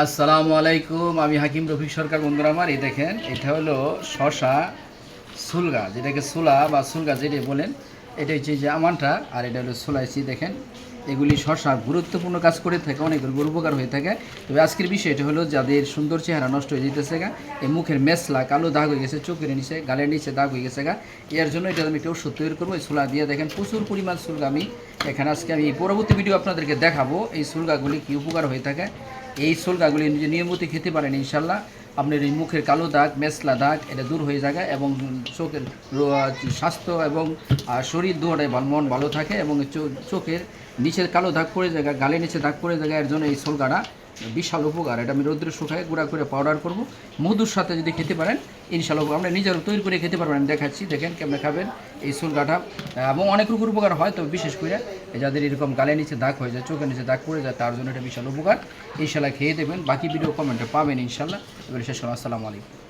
আসসালামু আলাইকুম, আমি হাকিম রফিক সরকার। বন্ধুরা আমার, এই দেখেন, এটা হলো শশা সুলগা, যেটাকে সুলা বা সুলগা যেটা বলেন। এটা হচ্ছে যে আমানটা, আর এটা হলো সুলাইসি। দেখেন, এগুলি শশা গুরুত্বপূর্ণ কাজ করে থাকে, অনেকগুলো উপকার হয়ে থাকে। তবে আজকের বিষয়টা হলো যাদের সুন্দর চেহারা নষ্ট হয়ে যেতেছে গা, এই মুখের মেসলা কালো দাগ হয়ে গেছে, চোখের নিচে গালের নিচে দাগ হয়ে গেছে গা, এর জন্য এটা আমি একটা ওষুধ তৈরি করবো। এই সুলা দিয়ে দেখেন প্রচুর পরিমাণ সুলগা আমি এখানে আজকে আমি পরবর্তী ভিডিও আপনাদেরকে দেখাবো এই সুলগাগুলি কী উপকার হয়ে থাকে। এই সুলগাগুলি যদি নিয়মিত খেতে পারেন, ইনশাল্লাহ আপনার এই মুখের কালো দাগ, মেসলা দাগ এটা দূর হয়ে যায় এবং চোখের স্বাস্থ্য এবং শরীর দুটাই মন ভালো থাকে এবং চোখের নিচের কালো দাগ পড়ে যায়, গালের নিচে দাগ পড়ে যায়, এর জন্য এই সুলগাটা বিশাল উপকার। এটা আমি রৌদ্রে শুকায় গুঁড়া করে পাউডার করব, মধুর সাথে যদি খেতে পারেন ইনশাল্লাহ আমরা নিজের তৈরি করে খেতে পারবেন। আমি দেখাচ্ছি, দেখেন কেমন খাবেন এই সুলগাটা। এবং অনেক রকম উপকার হয়, তবে বিশেষ করে যাদের এরকম গালের নিচে দাগ হয়ে যায়, চোখের নিচে দাগ পড়ে যায়, তার জন্য এটা বিশাল উপকার। ইনশাল্লাহ খেয়ে দেবেন। বাকি ভিডিও কমেন্টে পাবেন ইনশাল্লাহ। এবারে শেষ করলাম। আসসালামু আলাইকুম।